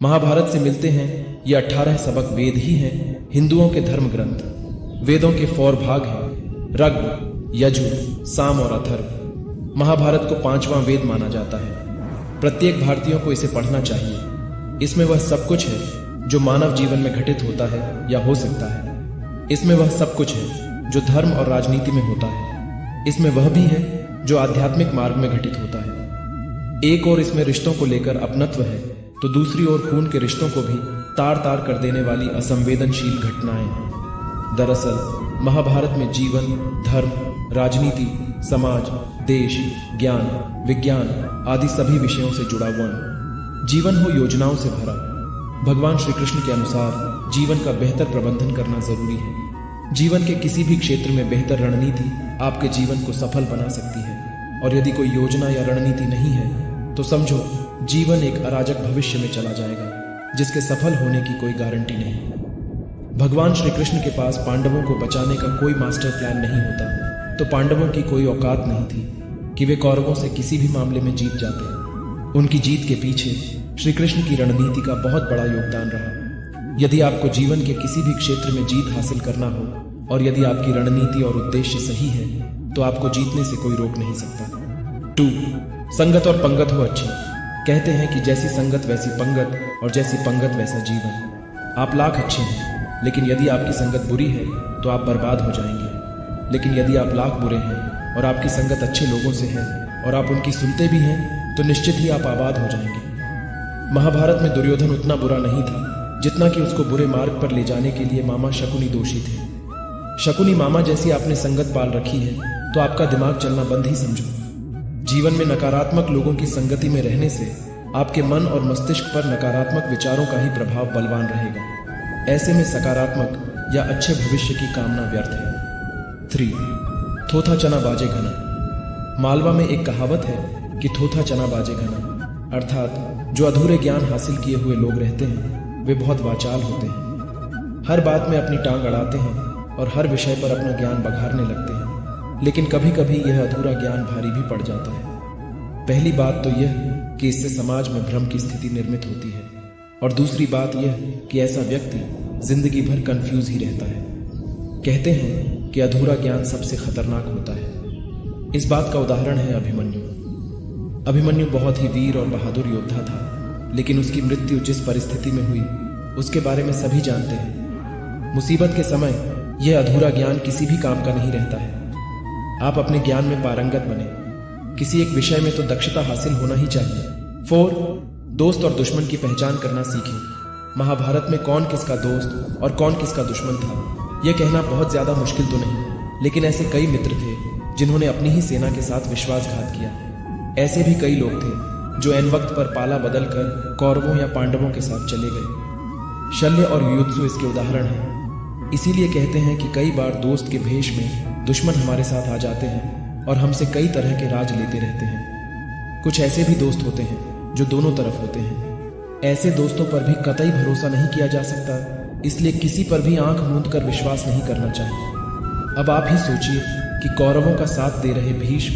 महाभारत से मिलते हैं ये 18 सबक वेद ही हैं, हिंदुओं के धर्म ग्रंथ। वेदों के 4 भाग हैं, ऋग, यजुर, साम और अथर्व। महाभारत को 5वां वेद माना जाता है। प्रत्येक भारतीयों को इसे पढ़ना चाहिए। इसमें वह सब कुछ है जो मानव जीवन में घटित होता है या हो सकता है। इसमें वह सब कुछ है जो धर्म और राजनीति में होता है। इसमें वह भी है जो आध्यात्मिक मार्ग में घटित होता है। एक और इसमें रिश्तों को लेकर अपनत्व है, तो दूसरी ओर खून के रिश्तों को भी तार तार कर देने वाली असंवेदनशील घटनाएं हैं। दरअसल महाभारत में जीवन, धर्म, राजनीति, समाज, देश, ज्ञान, विज्ञान आदि सभी विषयों से जुड़ा वर्णन। जीवन हो योजनाओं से भरा। भगवान श्री कृष्ण के अनुसार जीवन का बेहतर प्रबंधन करना जरूरी है। जीवन के किसी भी क्षेत्र में बेहतर रणनीति आपके जीवन को सफल बना सकती है, और यदि कोई योजना या रणनीति नहीं है तो समझो जीवन एक अराजक भविष्य में चला जाएगा, जिसके सफल होने की कोई गारंटी नहीं। भगवान श्री कृष्ण के पास पांडवों को बचाने का कोई मास्टर प्लान नहीं होता तो पांडवों की कोई औकात नहीं थी कि वे कौरवों से किसी भी मामले में जीत जाते। उनकी जीत के पीछे श्री कृष्ण की रणनीति का बहुत बड़ा योगदान रहा। यदि आपको जीवन के किसी भी क्षेत्र में जीत हासिल करना हो और यदि आपकी रणनीति और उद्देश्य सही है तो आपको जीतने से कोई रोक नहीं सकता। 2. संगत और पंगत हो अच्छी। कहते हैं कि जैसी संगत वैसी पंगत और जैसी पंगत वैसा जीवन। आप लाख अच्छे हैं, लेकिन यदि आपकी संगत बुरी है तो आप बर्बाद हो जाएंगे। लेकिन यदि आप लाख बुरे हैं और आपकी संगत अच्छे लोगों से है और आप उनकी सुनते भी हैं तो निश्चित ही आप आबाद हो जाएंगे। महाभारत में दुर्योधन उतना बुरा नहीं था जितना कि उसको बुरे मार्ग पर ले जाने के लिए मामा शकुनी दोषी थे। शकुनी मामा जैसी आपने संगत पाल रखी है तो आपका दिमाग चलना बंद ही समझो। जीवन में नकारात्मक लोगों की संगति में रहने से आपके मन और मस्तिष्क पर नकारात्मक विचारों का ही प्रभाव बलवान रहेगा। ऐसे में सकारात्मक या अच्छे भविष्य की कामना व्यर्थ है। 3. थोथा चना बाजे घना। मालवा में एक कहावत है कि थोथा चना बाजे घना, अर्थात जो अधूरे ज्ञान हासिल किए हुए लोग रहते हैं वे बहुत वाचाल होते हैं। हर बात में अपनी टांग अड़ाते हैं और हर विषय पर अपना ज्ञान बघारने लगते हैं, लेकिन कभी कभी यह अधूरा ज्ञान भारी भी पड़ जाता है। पहली बात तो यह कि इससे समाज में भ्रम की स्थिति निर्मित होती है, और दूसरी बात यह कि ऐसा व्यक्ति जिंदगी भर कंफ्यूज ही रहता है। कहते हैं कि अधूरा ज्ञान सबसे खतरनाक होता है। इस बात का उदाहरण है अभिमन्यु। अभिमन्यु बहुत ही वीर और बहादुर योद्धा था, लेकिन उसकी मृत्यु जिस परिस्थिति में हुई उसके बारे में सभी जानते हैं। मुसीबत के समय यह अधूरा ज्ञान किसी भी काम का नहीं रहता है। आप अपने ज्ञान में पारंगत बने। किसी एक विषय में तो दक्षता हासिल होना ही चाहिए। 4. दोस्त और दुश्मन की पहचान करना सीखें। महाभारत में कौन किसका दोस्त और कौन किसका दुश्मन था यह कहना बहुत ज्यादा मुश्किल तो नहीं, लेकिन ऐसे कई मित्र थे जिन्होंने अपनी ही सेना के साथ विश्वासघात किया। ऐसे भी कई लोग थे जो ऐन वक्त पर पाला बदलकर कौरवों या पांडवों के साथ चले गए। शल्य और युयुत्सु इसके उदाहरण हैं। इसीलिए कहते हैं कि कई बार दोस्त के भेष में दुश्मन हमारे साथ आ जाते हैं और हमसे कई तरह के राज लेते रहते हैं। कुछ ऐसे भी दोस्त होते हैं जो दोनों तरफ होते हैं। ऐसे दोस्तों पर भी कतई भरोसा नहीं किया जा सकता, इसलिए किसी पर भी आंख मूंद कर विश्वास नहीं करना चाहिए। अब आप ही सोचिए कि कौरवों का साथ दे रहे भीष्म,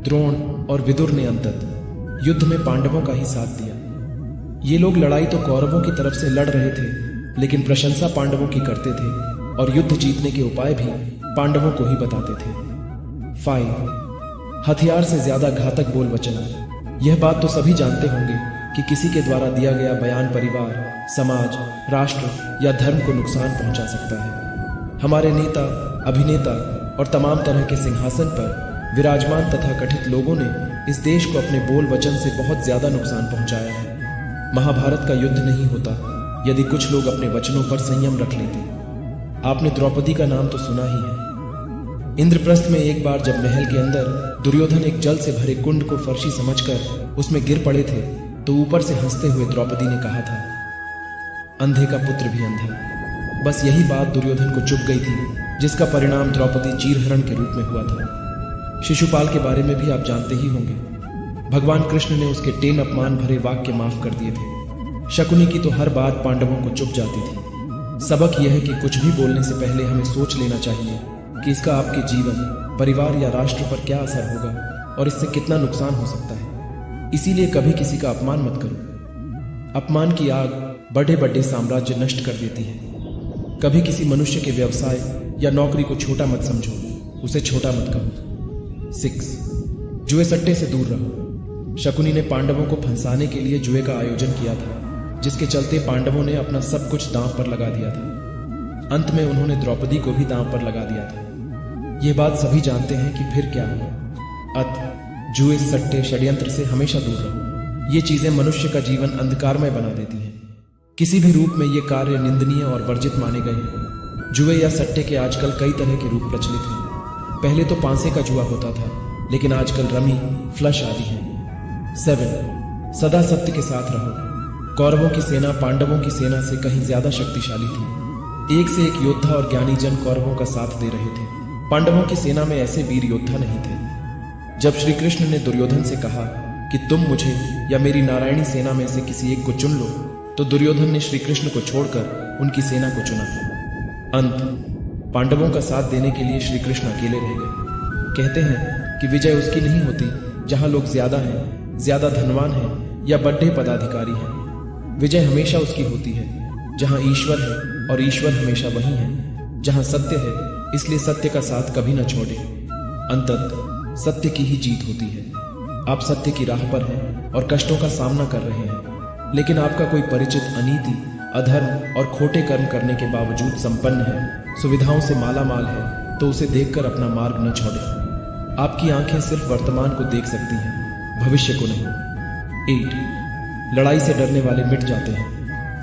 द्रोण और विदुर ने अंततः युद्ध में पांडवों का ही साथ दिया। ये लोग लड़ाई तो कौरवों की तरफ से लड़ रहे थे, लेकिन प्रशंसा पांडवों की करते थे और युद्ध जीतने के उपाय भी पांडवों को ही बताते थे। 5. हथियार से ज्यादा घातक बोल वचन। यह बात तो सभी जानते होंगे कि किसी के द्वारा दिया गया बयान परिवार, समाज, राष्ट्र या धर्म को नुकसान पहुंचा सकता है। हमारे नेता, अभिनेता और तमाम तरह के सिंहासन पर विराजमान तथा कथित लोगों ने इस देश को अपने बोल वचन से बहुत ज्यादा नुकसान पहुंचाया है। महाभारत का युद्ध नहीं होता यदि कुछ लोग अपने वचनों पर संयम रख लेते। आपने द्रौपदी का नाम तो सुना ही है। इंद्रप्रस्थ में एक बार जब महल के अंदर दुर्योधन एक जल से भरे कुंड को फर्शी समझकर उसमें गिर पड़े थे तो ऊपर से हंसते हुए द्रौपदी ने कहा था, अंधे का पुत्र भी अंधा। बस यही बात दुर्योधन को चुभ गई थी, जिसका परिणाम द्रौपदी चीरहरण के रूप में हुआ था। शिशुपाल के बारे में भी आप जानते ही होंगे। भगवान कृष्ण ने उसके टेन अपमान भरे वाक्य माफ कर दिए थे। शकुनी की तो हर बात पांडवों को चुभ जाती थी। सबक यह है कि कुछ भी बोलने से पहले हमें सोच लेना चाहिए कि इसका आपके जीवन, परिवार या राष्ट्र पर क्या असर होगा और इससे कितना नुकसान हो सकता है। इसीलिए कभी किसी का अपमान मत करो। अपमान की आग बड़े बड़े साम्राज्य नष्ट कर देती है। कभी किसी मनुष्य के व्यवसाय या नौकरी को छोटा मत समझो, उसे छोटा मत कहो। 6. जुए सट्टे से दूर रहो। शकुनी ने पांडवों को फंसाने के लिए जुए का आयोजन किया था, जिसके चलते पांडवों ने अपना सब कुछ दांव पर लगा दिया था। अंत में उन्होंने द्रौपदी को भी दांव पर लगा दिया था। यह बात सभी जानते हैं कि फिर क्या हुआ। अतः जुए, सट्टे, षड्यंत्र से हमेशा दूर रहो। ये चीजें मनुष्य का जीवन अंधकारमय बना देती हैं। किसी भी रूप में ये कार्य निंदनीय और वर्जित माने गए हैं। जुए या सट्टे के आजकल कई तरह के रूप प्रचलित हैं। पहले तो पांसे का जुआ होता था, लेकिन आजकल रमी, फ्लश आदि हैं। 7. सदा सत्य के साथ रहो। कौरवों की सेना पांडवों की सेना से कहीं ज्यादा शक्तिशाली थी। एक से एक योद्धा और ज्ञानी जन कौरवों का साथ दे रहे थे। पांडवों की सेना में ऐसे वीर योद्धा नहीं थे। जब श्री कृष्ण ने दुर्योधन से कहा कि तुम मुझे या मेरी नारायणी सेना में से किसी एक को चुन लो, तो दुर्योधन ने श्री कृष्ण को छोड़कर उनकी सेना को चुना। अंत पांडवों का साथ देने के लिए श्री कृष्ण अकेले रह गए। कहते हैं कि विजय उसकी नहीं होती जहां लोग ज्यादा हैं, ज्यादा धनवान हैं या बड़े पदाधिकारी हैं। विजय हमेशा उसकी होती है जहां ईश्वर है, और ईश्वर हमेशा वही है जहां सत्य है। इसलिए सत्य का साथ कभी न छोड़े। अंततः सत्य की ही जीत होती है। आप सत्य की राह पर हैं और कष्टों का सामना कर रहे हैं, लेकिन आपका कोई परिचित अनीति, अधर्म और खोटे कर्म करने के बावजूद संपन्न है, सुविधाओं से माला माल है, तो उसे देखकर अपना मार्ग न छोड़े। आपकी आंखें सिर्फ वर्तमान को देख सकती हैं, भविष्य को नहीं। 8. लड़ाई से डरने वाले मिट जाते हैं।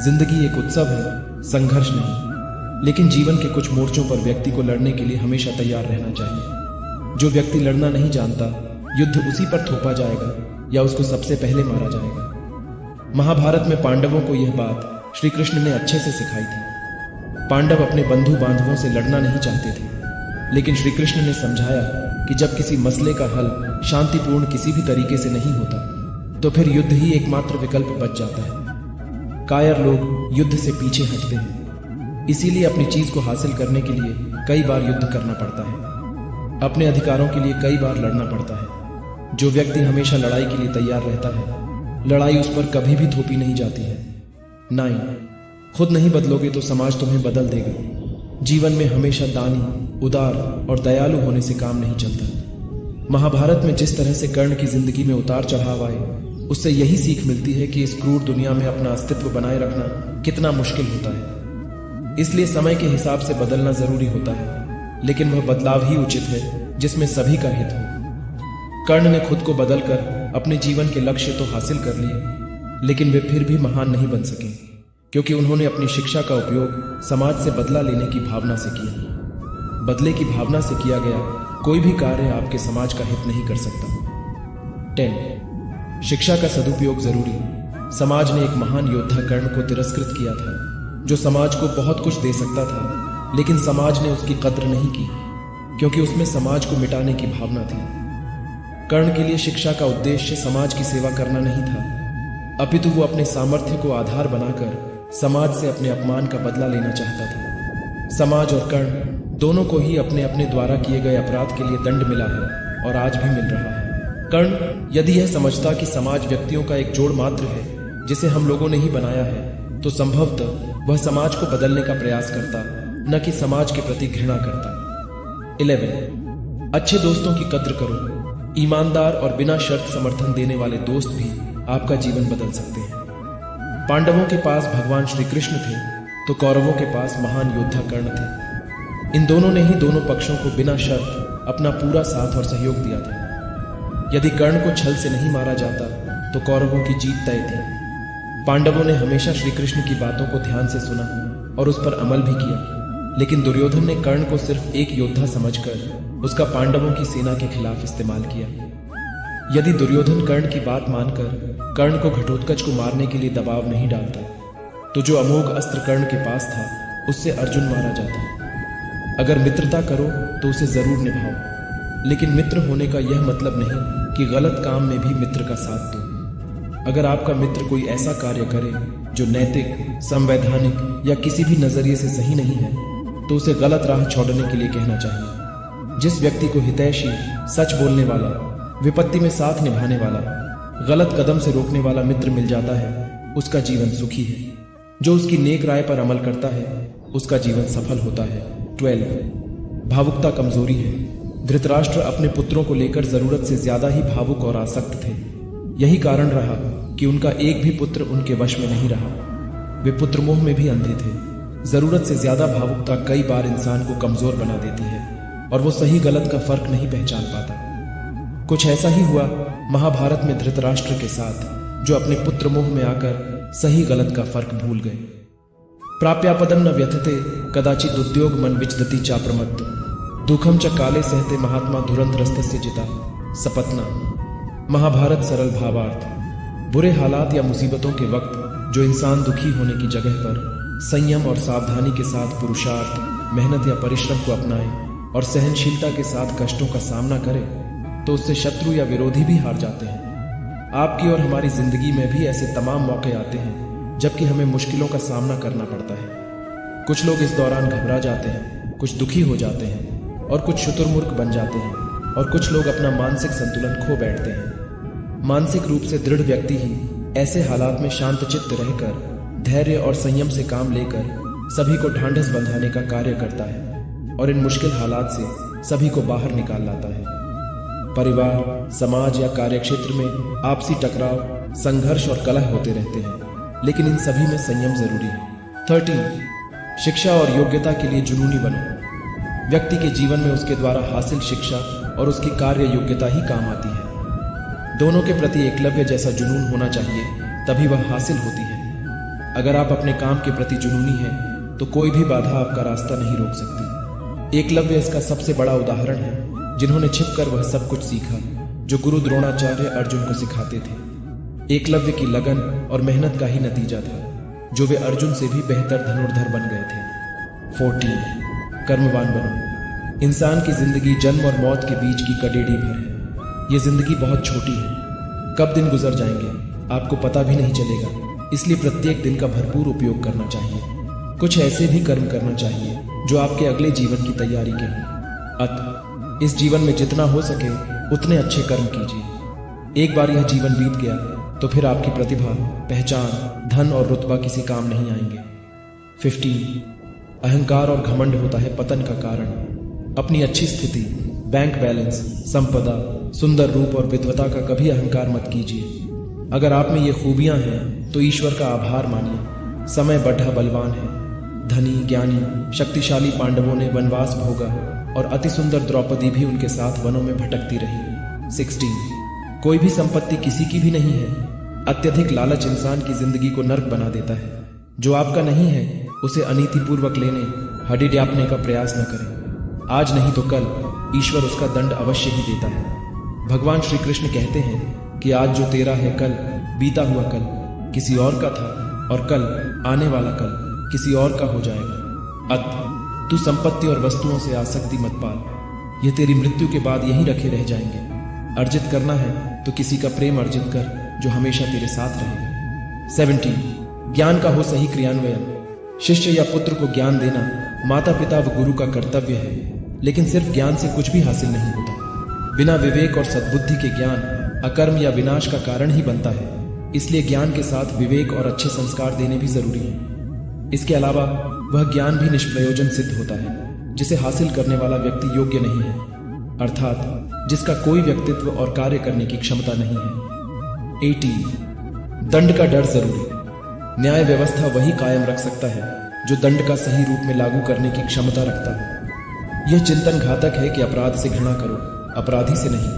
जिंदगी एक उत्सव है, संघर्ष नहीं। लेकिन जीवन के कुछ मोर्चों पर व्यक्ति को लड़ने के लिए हमेशा तैयार रहना चाहिए। जो व्यक्ति लड़ना नहीं जानता, युद्ध उसी पर थोपा जाएगा या उसको सबसे पहले मारा जाएगा। महाभारत में पांडवों को यह बात श्री कृष्ण ने अच्छे से सिखाई थी। पांडव अपने बंधु बांधवों से लड़ना नहीं चाहते थे, लेकिन श्री कृष्ण ने समझाया कि जब किसी मसले का हल शांतिपूर्ण किसी भी तरीके से नहीं होता, तो फिर युद्ध ही एकमात्र विकल्प बच जाता है। कायर लोग युद्ध से पीछे हटते हैं, इसीलिए अपनी चीज को हासिल करने के लिए कई बार युद्ध करना पड़ता है। अपने अधिकारों के लिए कई बार लड़ना पड़ता है। जो व्यक्ति हमेशा लड़ाई के लिए तैयार रहता है, लड़ाई उस पर कभी भी थोपी नहीं जाती है। 9. खुद नहीं बदलोगे तो समाज तुम्हें बदल देगा। जीवन में हमेशा दानी, उदार और दयालु होने से काम नहीं चलता। महाभारत में जिस तरह से कर्ण की जिंदगी में उतार चढ़ाव आए, उससे यही सीख मिलती है कि इस क्रूर दुनिया में अपना अस्तित्व बनाए रखना कितना मुश्किल होता है। इसलिए समय के हिसाब से बदलना जरूरी होता है, लेकिन वह बदलाव ही उचित है जिसमें सभी का हित हो। कर्ण ने खुद को बदलकर अपने जीवन के लक्ष्य तो हासिल कर लिए, लेकिन वे फिर भी महान नहीं बन सके, क्योंकि उन्होंने अपनी शिक्षा का उपयोग समाज से बदला लेने की भावना से किया। बदले की भावना से किया गया कोई भी कार्य आपके समाज का हित नहीं कर सकता। 10. शिक्षा का सदुपयोग जरूरी। समाज ने एक महान योद्धा कर्ण को तिरस्कृत किया था, जो समाज को बहुत कुछ दे सकता था, लेकिन समाज ने उसकी कद्र नहीं की, क्योंकि उसमें समाज को मिटाने की भावना थी। कर्ण के लिए शिक्षा का उद्देश्य समाज की सेवा करना नहीं था, अपितु वो अपने सामर्थ्य को आधार बनाकर समाज से अपने अपमान का बदला लेना चाहता था। समाज और कर्ण दोनों को ही अपने अपने द्वारा किए गए अपराध के लिए दंड मिला है और आज भी मिल रहा है। कर्ण यदि यह समझता कि समाज व्यक्तियों का एक जोड़ मात्र है जिसे हम लोगों ने ही बनाया है, तो संभवतः वह समाज को बदलने का प्रयास करता, न कि समाज के प्रति घृणा करता। 11. अच्छे दोस्तों की कद्र करो। ईमानदार और बिना शर्त समर्थन देने वाले दोस्त भी आपका जीवन बदल सकते हैं। पांडवों के पास भगवान श्री कृष्ण थे, तो कौरवों के पास महान योद्धा कर्ण थे। इन दोनों ने ही दोनों पक्षों को बिना शर्त अपना पूरा साथ और सहयोग दिया था। यदि कर्ण को छल से नहीं मारा जाता, तो कौरवों की जीत तय थी। पांडवों ने हमेशा श्री कृष्ण की बातों को ध्यान से सुना और उस पर अमल भी किया, लेकिन दुर्योधन ने कर्ण को सिर्फ एक योद्धा समझकर उसका पांडवों की सेना के खिलाफ इस्तेमाल किया। यदि दुर्योधन कर्ण की बात मानकर कर्ण को घटोत्कच को मारने के लिए दबाव नहीं डालता, तो जो अमोघ अस्त्र कर्ण के पास था उससे अर्जुन मारा जाता। अगर मित्रता करो तो उसे जरूर निभाओ, लेकिन मित्र होने का यह मतलब नहीं कि गलत काम में भी मित्र का साथ दो। अगर आपका मित्र कोई ऐसा कार्य करे जो नैतिक, संवैधानिक या किसी भी नजरिए से सही नहीं है, तो उसे गलत राह छोड़ने के लिए कहना चाहिए। जिस व्यक्ति को हितैषी, सच बोलने वाला, विपत्ति में साथ निभाने वाला, गलत कदम से रोकने वाला मित्र मिल जाता है, उसका जीवन सुखी है। जो उसकी नेक राय पर अमल करता है उसका जीवन सफल होता है। 12 भावुकता कमजोरी है। धृतराष्ट्र अपने पुत्रों को लेकर जरूरत से ज्यादा ही भावुक और आसक्त थे। यही कारण रहा कि उनका एक भी पुत्र उनके वश में नहीं रहा। वे पुत्र मोह में भी अंधे थे। जरूरत से ज्यादा भावुकता कई बार इंसान को कमजोर बना देती है और वो सही गलत का फर्क नहीं पहचान पाता। कुछ ऐसा ही हुआ महाभारत में धृतराष्ट्र के साथ, जो अपने पुत्र मोह में आकर सही गलत का फर्क भूल गए। प्राप्यापदम न व्यथते कदाचित उद्योग मन विचदति चाप्रमत्त दुखम च काले सहते महात्मा धुरंधरस्तस्य जिता सपतना। महाभारत सरल भावार्थ। बुरे हालात या मुसीबतों के वक्त जो इंसान दुखी होने की जगह पर संयम और सावधानी के साथ पुरुषार्थ, मेहनत या परिश्रम को अपनाए और सहनशीलता के साथ कष्टों का सामना करे तो उससे शत्रु या विरोधी भी हार जाते हैं। आपकी और हमारी जिंदगी में भी ऐसे तमाम मौके आते हैं जबकि हमें मुश्किलों का सामना करना पड़ता है। कुछ लोग इस दौरान घबरा जाते हैं, कुछ दुखी हो जाते हैं और कुछ शुतुरमुर्ग बन जाते हैं और कुछ लोग अपना मानसिक संतुलन खो बैठते हैं। मानसिक रूप से दृढ़ व्यक्ति ही ऐसे हालात में शांतचित्त रहकर धैर्य और संयम से काम लेकर सभी को ढांढस बंधाने का कार्य करता है और इन मुश्किल हालात से सभी को बाहर निकाल लाता है। परिवार, समाज या कार्यक्षेत्र में आपसी टकराव, संघर्ष और कलह होते रहते हैं, लेकिन इन सभी में संयम जरूरी है। 13 शिक्षा और योग्यता के लिए जुनूनी बनो। व्यक्ति के जीवन में उसके द्वारा हासिल शिक्षा और उसकी कार्य योग्यता ही काम आती है। दोनों के प्रति एकलव्य जैसा जुनून होना चाहिए, तभी वह हासिल होती है। अगर आप अपने काम के प्रति जुनूनी हैं तो कोई भी बाधा आपका रास्ता नहीं रोक सकती। एकलव्य इसका सबसे बड़ा उदाहरण है, जिन्होंने छिपकर वह सब कुछ सीखा जो गुरु द्रोणाचार्य अर्जुन को सिखाते थे। एकलव्य की लगन और मेहनत का ही नतीजा था जो वे अर्जुन से भी बेहतर धनुर्धर बन गए थे। 14 कर्मवान बनो। इंसान की जिंदगी जन्म और मौत के बीच की कडेड़ी भर है। ये जिंदगी बहुत छोटी है, कब दिन गुजर जाएंगे आपको पता भी नहीं चलेगा, इसलिए प्रत्येक दिन का भरपूर उपयोग करना चाहिए। कुछ ऐसे भी कर्म करना चाहिए जो आपके अगले जीवन की तैयारी के हों। अतः इस जीवन में जितना हो सके उतने अच्छे कर्म कीजिए। एक बार यह जीवन बीत गया तो फिर आपकी प्रतिभा, पहचान, धन और रुतबा किसी काम नहीं आएंगे। 15 अहंकार और घमंड होता है पतन का कारण। अपनी अच्छी स्थिति, बैंक बैलेंस, संपदा, सुंदर रूप और विद्वता का कभी अहंकार मत कीजिए। अगर आप में ये खूबियां हैं तो ईश्वर का आभार मानिए। समय बढ़ा बलवान है। धनी, ज्ञानी, शक्तिशाली पांडवों ने वनवास भोगा और अति सुंदर द्रौपदी भी उनके साथ वनों में भटकती रही। 16 कोई भी संपत्ति किसी की भी नहीं है। अत्यधिक लालच इंसान की जिंदगी को नर्क बना देता है। जो आपका नहीं है उसे अनीतिपूर्वक लेने, हड्डी ड्यापने का प्रयास न करें। आज नहीं तो कल ईश्वर उसका दंड अवश्य ही देता है। भगवान श्री कृष्ण कहते हैं कि आज जो तेरा है कल, बीता हुआ कल किसी और का था और कल आने वाला कल किसी और का हो जाएगा। अतः तू संपत्ति और वस्तुओं से आसक्ति मत पाल, ये तेरी मृत्यु के बाद यहीं रखे रह जाएंगे। अर्जित करना है तो किसी का प्रेम अर्जित कर जो हमेशा तेरे साथ रहेगा। 17 ज्ञान का हो सही क्रियान्वयन। शिष्य या पुत्र को ज्ञान देना माता पिता व गुरु का कर्तव्य है, लेकिन सिर्फ ज्ञान से कुछ भी हासिल नहीं होता। बिना विवेक और सद्बुद्धि के ज्ञान अकर्म या विनाश का कारण ही बनता है। इसलिए ज्ञान के साथ विवेक और अच्छे संस्कार देने भी जरूरी है। इसके अलावा वह ज्ञान भी निष्प्रयोजन सिद्ध होता है जिसे हासिल करने वाला व्यक्ति योग्य नहीं है, अर्थात जिसका कोई व्यक्तित्व और कार्य करने की क्षमता नहीं है। 18 दंड का डर जरूरी। न्याय व्यवस्था वही कायम रख सकता है जो दंड का सही रूप में लागू करने की क्षमता रखता है। यह चिंतन घातक है कि अपराध से घृणा करो, अपराधी से नहीं।